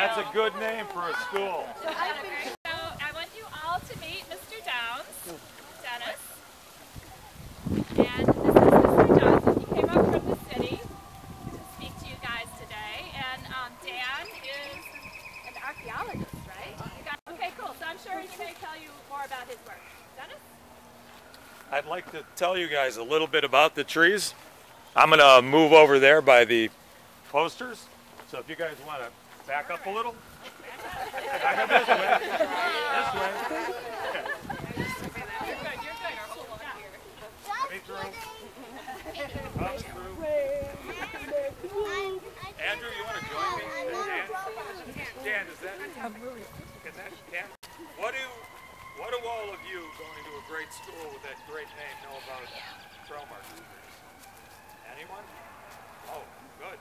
That's a good name for a school. So I want you all to meet Mr. Downs, Dennis. And this is Mr. Johnson. He came up from the city to speak to you guys today. And Dan is an archaeologist, right? Okay, cool. So I'm sure he may tell you more about his work. Dennis? I'd like to tell you guys a little bit about the trees. I'm going to move over there by the posters. So if you guys want to back up a little. Back up this way. This way. You're good. You're good. Let me through. Come through. Andrew, you want to join me? Dan, is that Dan? What do all of you going to a great school with that great name know about trail markers? Anyone? Oh, good.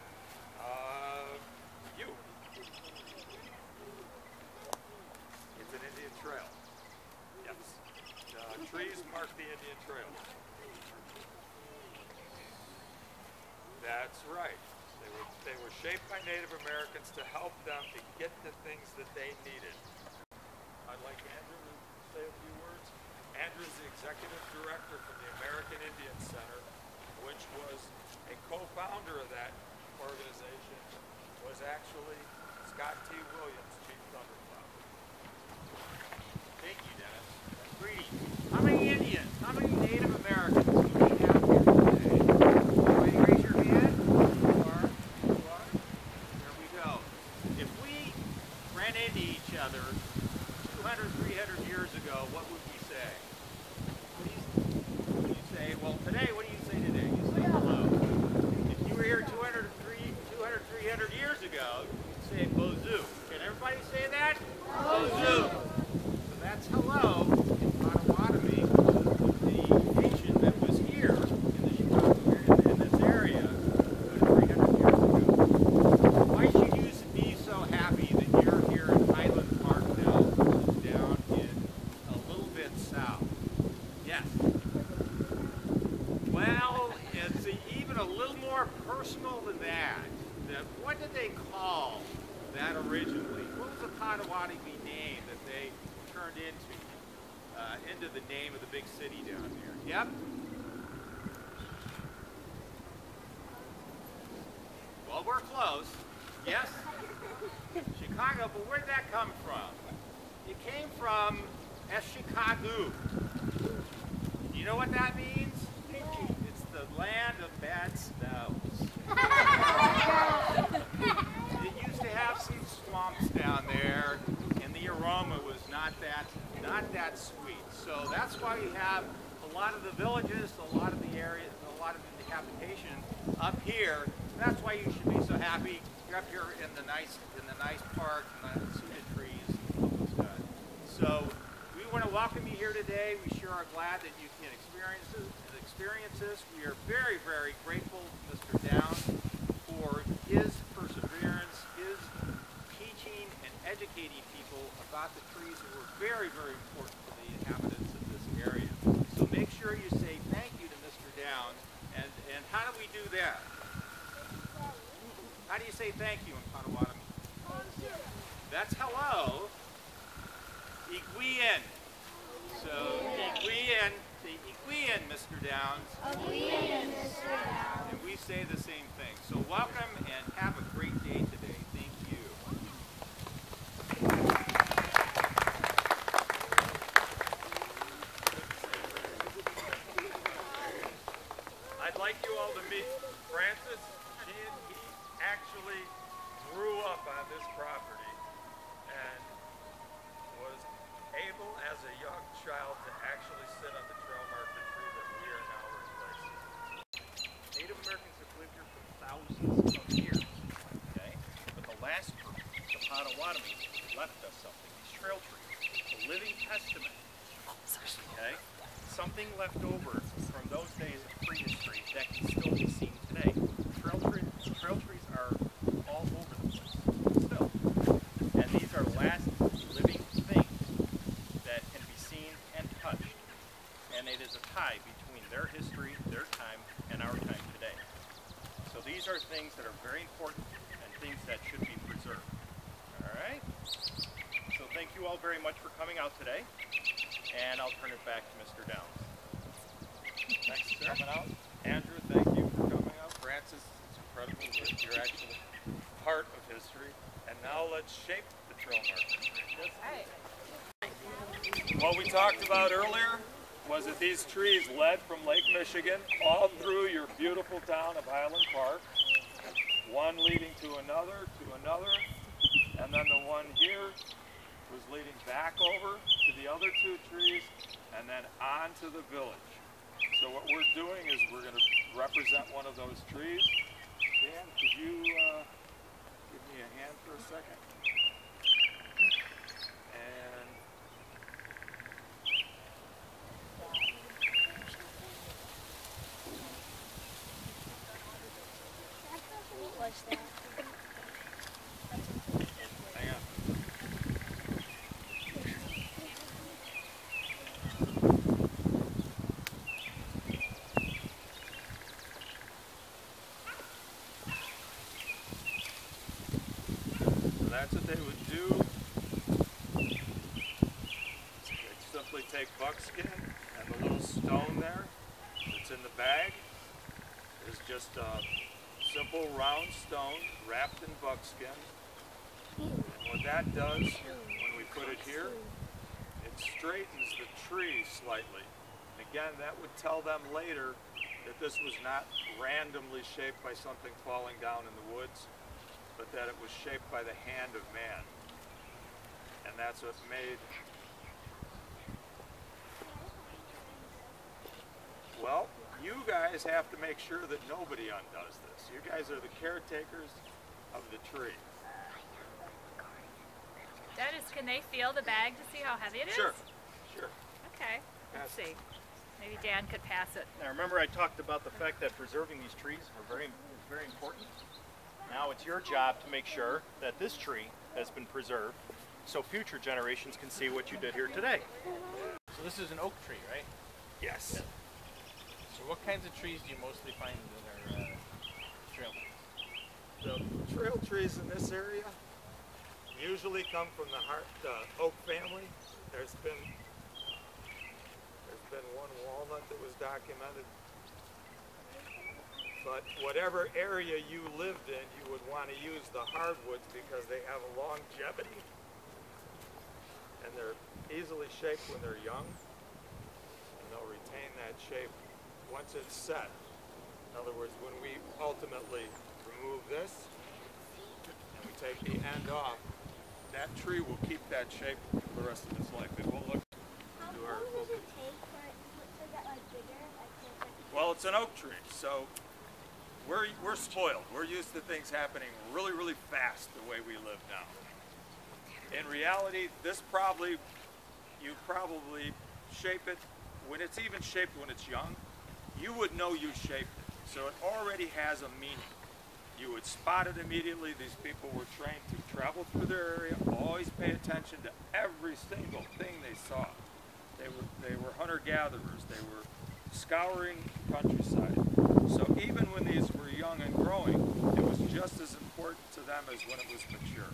You. It's an Indian trail. Yes. Trees mark the Indian trail. That's right. They were shaped by Native Americans to help them to get the things that they needed. I'd like Andrew to say a few words. Andrew's the executive director from the American Indian Center, which was a co-founder of that organization, was actually Scott T. Williams, Chief Thundercloud. Thank you, Dennis. Greetings. How many Indians, how many Native Americans do we have here today? Everybody raise your hand. You are. There we go. If we ran into each other 200, 300 years ago, what would we say? What do you say? Well, today, what do you say today? You say hello. If you were here 200, 300 years ago, you'd say Bozu. Can everybody say that? Bozu. So that's hello in Potawatomi, the nation that was here in the Chicago area, in this area 300 years ago. Why should you be so happy that you're here in Highland Park now, down in a little bit south? Yes. Well, it's even a little more personal than that. What did they call that originally? What was the Potawatomi name that they turned into the name of the big city down there? Yep. Well, we're close. Yes? Chicago, but where did that come from? It came from Chicago. You know what that means? It's the land of bad smells. It used to have some swamps down there, and the aroma was not that sweet. So that's why we have a lot of the villages, a lot of the areas, a lot of the habitation up here. That's why you should be so happy. You're up here in the nice park, and the cedar trees, and all this stuff. So we want to welcome you here today. We sure are glad that you can experience this. We are very, very grateful to Mr. Downs for his perseverance, his teaching and educating people about the trees that were very, very important to the inhabitants of this area. So make sure you say thank you to Mr. Downs. And how do we do that? How do you say thank you in Potawatomi? That's hello. Iguian. So Iguian, say Iguian, Mr. Downs. Iguian, Mr. Downs. And we say the same thing. So welcome and have a great day today. Thank you. I'd like you all to meet Francis. He actually grew up on this property and was able as a young child to actually sit on the trail marker tree that we are now replacing. Native Americans have lived here for thousands of years, okay? But the last group, the Potawatomi, left us something, these trail trees, a living testament, okay? Something left over from those days of prehistory that can still be seen today. Trail trees are all over the place, still. And these are last living things that can be seen and touched. And it is a tie between their history, their time, and our time today. So these are things that are very important and things that should be preserved. All right? you all very much for coming out today, and I'll turn it back to Mr. Downs. Thanks for coming out. Andrew, thank you for coming out. Francis, it's incredible that you're actually part of history. And now let's shape the trail marker. Right. What we talked about earlier was that these trees led from Lake Michigan all through your beautiful town of Highland Park. One leading to another, and then the one here was leading back over to the other two trees, and then on to the village. So what we're doing is we're going to represent one of those trees. Dan, could you give me a hand for a second? And What was that? hang on. So that's what they would do. They'd simply take buckskin and the little stone there that's in the bag is just a simple round stone wrapped in buckskin. And what that does, when we put it here, it straightens the tree slightly. Again, that would tell them later that this was not randomly shaped by something falling down in the woods, but that it was shaped by the hand of man. And that's what made, well, you guys have to make sure that nobody undoes this. You guys are the caretakers of the tree. Dennis, can they feel the bag to see how heavy it is? Sure, sure. Okay, let's see. Maybe Dan could pass it. Now remember I talked about the fact that preserving these trees are very important. Now it's your job to make sure that this tree has been preserved so future generations can see what you did here today. So this is an oak tree, right? Yes. So what kinds of trees do you mostly find that are trail trees? The trail trees in this area usually come from the oak family. There's been one walnut that was documented. But whatever area you lived in, you would want to use the hardwoods because they have a longevity and they're easily shaped when they're young, and they'll retain that shape once it's set. In other words, when we ultimately remove this and we take the end off, that tree will keep that shape for the rest of its life. It won't look How to our long does it take for it to get like bigger? well, it's an oak tree, so we're spoiled. We're used to things happening really, really fast the way we live now. In reality, you probably shape it, when it's even shaped when it's young, you would know you shaped it. So it already has a meaning. You would spot it immediately. These people were trained to travel through their area, always pay attention to every single thing they saw. They were hunter-gatherers. They were scouring the countryside. So even when these were young and growing, it was just as important to them as when it was mature.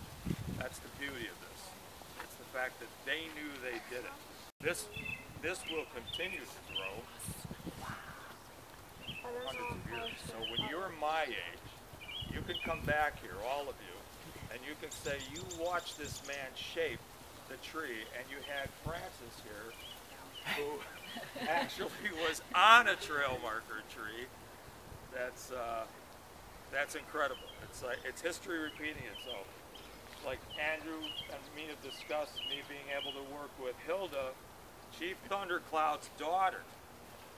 That's the beauty of this. It's the fact that they knew they did it. This will continue to grow hundreds of years. So when you're my age, you can come back here, all of you, and you can say you watched this man shape the tree, and you had Francis here, who actually was on a trail marker tree. That's incredible. It's history repeating itself. Like Andrew and me have discussed, me being able to work with Hilda, Chief Thundercloud's daughter,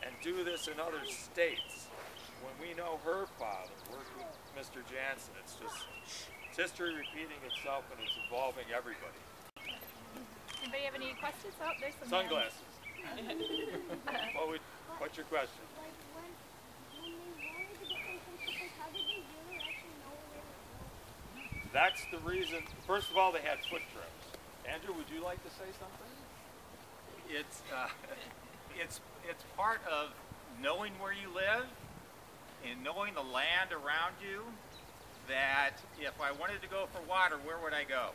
and do this in other states. When we know her father worked with Mr. Jansen, it's history repeating itself, and it's involving everybody. Anybody have any questions? Oh, there's some Sunglasses. What's your question? Like when they wanted to get some principles, how did they really actually know where they were going? That's the reason. First of all, they had foot trails. Andrew, would you like to say something? It's part of knowing where you live and knowing the land around you, that if I wanted to go for water, where would I go?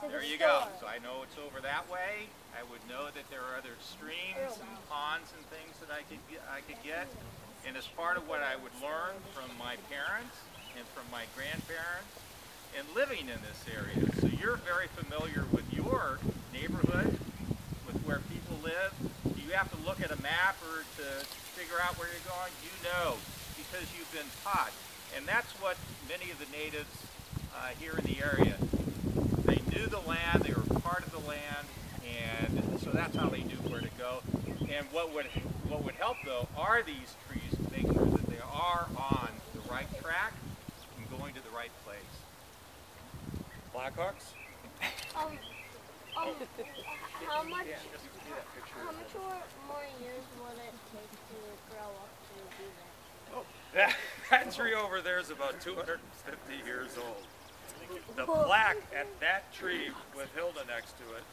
There you go. So I know it's over that way. I would know that there are other streams and ponds and things that I could get. And as part of what I would learn from my parents and from my grandparents and living in this area. So you're very familiar with your neighborhood, with where people live. Do you have to look at a map or to figure out where you're going? You know, because you've been taught. And that's what many of the natives here in the area, they knew the land, they were part of the land, and so that's how they knew where to go. And what would help though are these trees to make sure that they are on the right track and going to the right place. Blackhawks? How much more years would it take to grow up to do that? Oh, that tree over there is about 250 years old. The plaque at that tree with Hilda next to it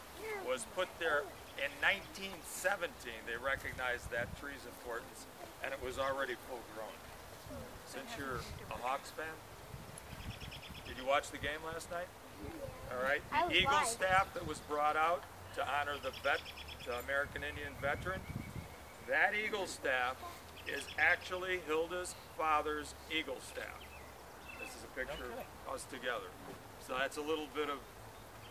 was put there in 1917. They recognized that tree's importance, and it was already full grown. Since you're a Hawks fan, did you watch the game last night? All right. The Eagle staff that was brought out to honor the American Indian veteran, that Eagle staff is actually Hilda's father's Eagle staff. This is a picture of us together. So that's a little bit of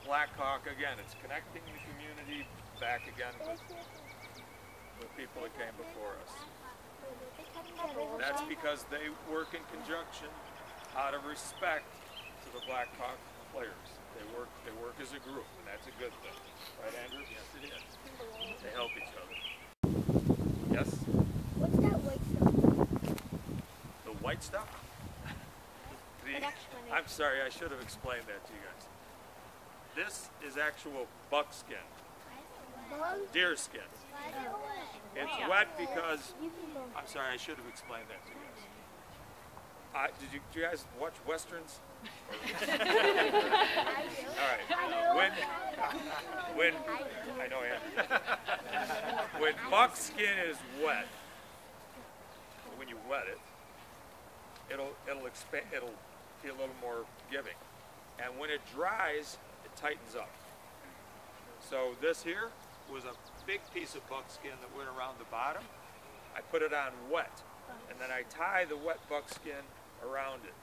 Black Hawk again. It's connecting the community back again with people that came before us. That's because they work in conjunction out of respect to the Black Hawk players. They work as a group, and that's a good thing. Right, Andrew? Yes, it is. They help each other. Yes? What's that white stuff? The white stuff? I'm sorry, I should have explained that to you guys. This is actual buckskin. Deer skin. It's wet because, I'm sorry, I should have explained that to you guys. Did you guys watch Westerns? All right. I know Andrew. When buckskin is wet, when you wet it, it'll expand. It'll be a little more giving, and when it dries, it tightens up. So this here was a big piece of buckskin that went around the bottom. I put it on wet, and then I tie the wet buckskin around it,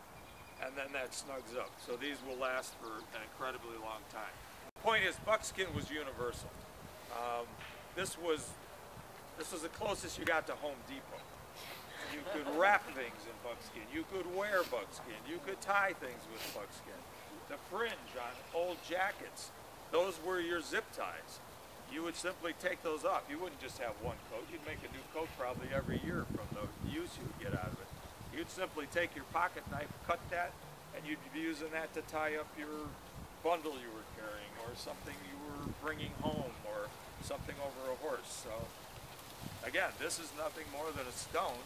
and then that snugs up. So these will last for an incredibly long time. The point is, buckskin was universal. This was the closest you got to Home Depot. You could wrap things in buckskin. You could wear buckskin. You could tie things with buckskin. The fringe on old jackets, those were your zip ties. You would simply take those off. You wouldn't just have one coat. You'd make a new coat probably every year from the use you would get out of it. You'd simply take your pocket knife, cut that, and you'd be using that to tie up your bundle you were carrying, or something you were bringing home, or something over a horse. So again, this is nothing more than a stone